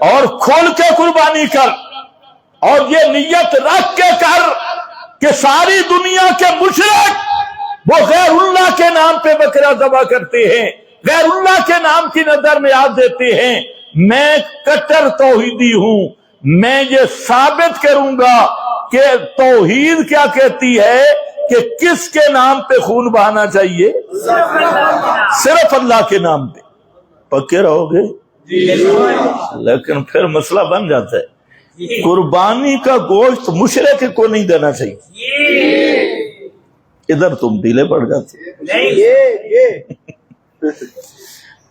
اور کھول کے قربانی کر، اور یہ نیت رکھ کے کر کہ ساری دنیا کے مشرک وہ غیر اللہ کے نام پہ بکرا ذبح کرتے ہیں، غیر اللہ کے نام کی نظر میں یاد دیتے ہیں، میں کٹر توحیدی ہوں، میں یہ ثابت کروں گا کہ توحید کیا کہتی ہے کہ کس کے نام پہ خون بہانا چاہیے؟ صرف اللہ کے نام پہ۔ پکے رہو گے؟ لیکن پھر مسئلہ بن جاتا ہے، قربانی کا گوشت مشرک کو نہیں دینا چاہیے، ادھر تم ڈھیلے پڑ جاتے۔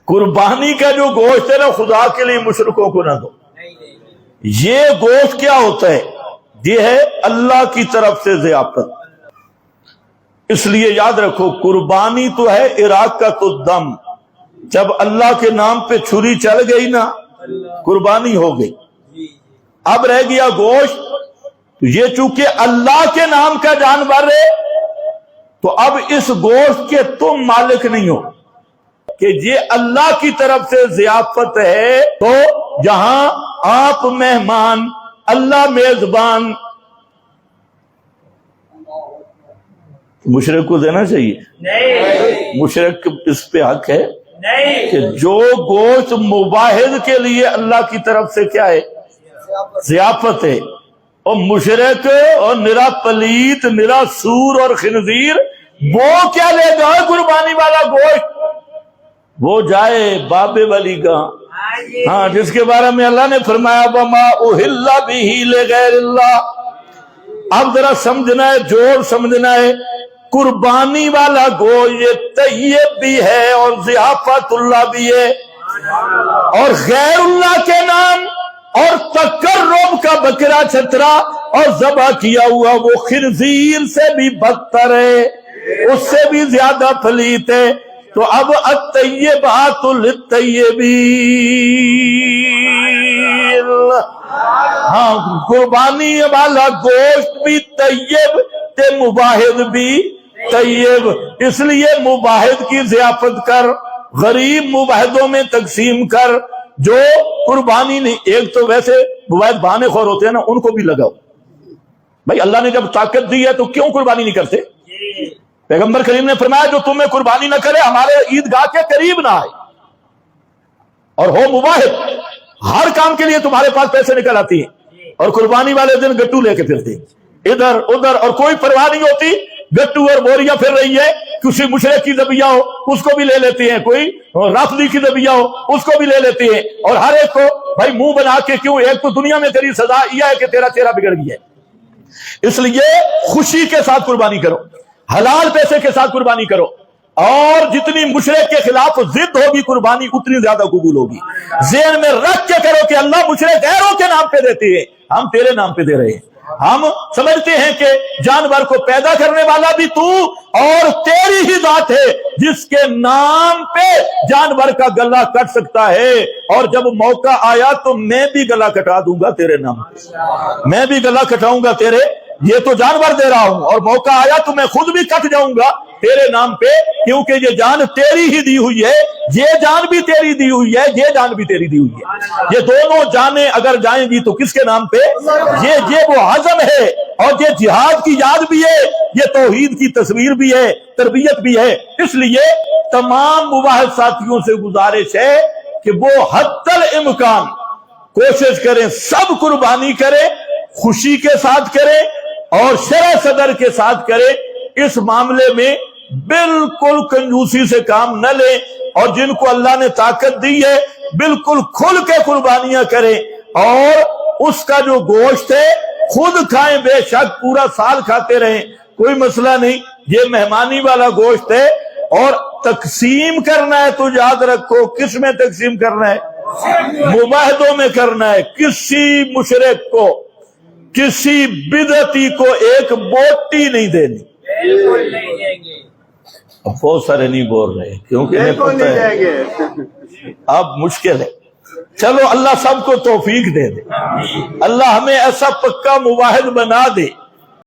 قربانی کا جو گوشت ہے نا خدا کے لیے مشرکوں کو نہ دو۔ یہ گوشت کیا ہوتا ہے؟ یہ ہے اللہ کی طرف سے ضیافت۔ اس لیے یاد رکھو قربانی تو ہے عراق کا تو دم، جب اللہ کے نام پہ چھری چل گئی نا قربانی ہو گئی۔ اب رہ گیا گوشت، تو یہ چونکہ اللہ کے نام کا جانور ہے تو اب اس گوشت کے تم مالک نہیں ہو، کہ یہ اللہ کی طرف سے ضیافت ہے، تو جہاں آپ مہمان اللہ میزبان، مشرک کو دینا چاہیے؟ نہیں۔ مشرک اس پہ حق ہے کہ جو گوشت مباحث کے لیے اللہ کی طرف سے کیا ہے؟ ضیافت ہے، اور مشرک اور نرا پلیت نرا سور اور خنزیر وہ کیا لے گا قربانی والا گوشت؟ وہ جائے بابے والی کا، ہاں، جس کے بارے میں اللہ نے فرمایا وَمَا أُحِلَّ بِهِ لِغَيْرِ اللَّهِ۔ اب ذرا سمجھنا ہے، جوڑ سمجھنا ہے، قربانی والا گوشت یہ طیب بھی ہے اور ضیافت اللہ بھی ہے، اور غیر اللہ کے نام اور تقرب کا بکرا چھترا اور ذبح کیا ہوا وہ خنزیر سے بھی بدتر ہے، اس سے بھی زیادہ پلیت ہے۔ تو اب الطیبات للطیبین، ہاں، قربانی والا گوشت بھی طیب تے مباحث بھی طیب، اس لیے مباحث کی ضیافت کر، غریب مباحثوں میں تقسیم کر، جو قربانی نہیں۔ ایک تو ویسے مباحث بہانے خور ہوتے ہیں نا، ان کو بھی لگاؤ، بھائی اللہ نے جب طاقت دی ہے تو کیوں قربانی نہیں کرتے؟ پیغمبر کریم نے فرمایا جو تمہیں قربانی نہ کرے ہمارے عیدگاہ کے قریب نہ آئے، اور ہو مباحث، ہر کام کے لیے تمہارے پاس پیسے نکل آتی ہیں، اور قربانی والے دن گٹو لے کے پھرتے ادھر ادھر، اور کوئی پرواہ نہیں ہوتی، گٹو اور بوریاں پھر رہی ہے، کسی مشرک کی ذبیحہ ہو اس کو بھی لے لیتے ہیں، کوئی رافضی کی ذبیحہ ہو اس کو بھی لے لیتے ہیں، اور ہر ایک کو بھائی منہ بنا کے کیوں؟ ایک تو دنیا میں تیری سزا یہ ہے کہ تیرا چہرہ بگڑ گیا ہے، اس لیے خوشی کے ساتھ قربانی کرو، حلال پیسے کے ساتھ قربانی کرو، اور جتنی مشرک کے خلاف ضد ہوگی قربانی اتنی زیادہ قبول ہوگی۔ ذہن میں رکھ کے کرو کہ اللہ مشرک غیروں کے نام پہ دیتے ہیں، ہم تیرے نام پہ دے رہے ہیں۔ ہم سمجھتے ہیں کہ جانور کو پیدا کرنے والا بھی تو اور تیری ہی ذات ہے جس کے نام پہ جانور کا گلا کٹ سکتا ہے، اور جب موقع آیا تو میں بھی گلا کٹا دوں گا تیرے نام پہ، میں بھی گلا کٹاؤں گا تیرے، یہ تو جانور دے رہا ہوں، اور موقع آیا تو میں خود بھی کٹ جاؤں گا تیرے نام پہ، کیونکہ یہ جان تیری ہی دی ہوئی ہے، یہ جان بھی تیری دی ہوئی ہے، یہ جان بھی تیری دی ہوئی ہے، یہ دونوں جانیں اگر جائیں گی تو کس کے نام پہ؟ یہ وہ عزم ہے، اور یہ جہاد کی یاد بھی ہے، یہ توحید کی تصویر بھی ہے، تربیت بھی ہے۔ اس لیے تمام مباحث ساتھیوں سے گزارش ہے کہ وہ حتی الامکان کوشش کریں، سب قربانی کریں، خوشی کے ساتھ کریں اور شرع صدر کے ساتھ کریں، اس معاملے میں بالکل کنجوسی سے کام نہ لیں، اور جن کو اللہ نے طاقت دی ہے بالکل کھل کے قربانیاں کریں، اور اس کا جو گوشت ہے خود کھائیں، بے شک پورا سال کھاتے رہیں، کوئی مسئلہ نہیں، یہ مہمانی والا گوشت ہے، اور تقسیم کرنا ہے تو یاد رکھو کس میں تقسیم کرنا ہے؟ مباحثوں میں کرنا ہے، کسی مشرک کو کسی بدعتی کو ایک بوٹی نہیں دینی۔ اب بہت سارے نہیں بول رہے کیونکہ انہیں پتہ ہے اب مشکل ہے، چلو اللہ سب کو توفیق دے دے، اللہ ہمیں ایسا پکا مواحد بنا دے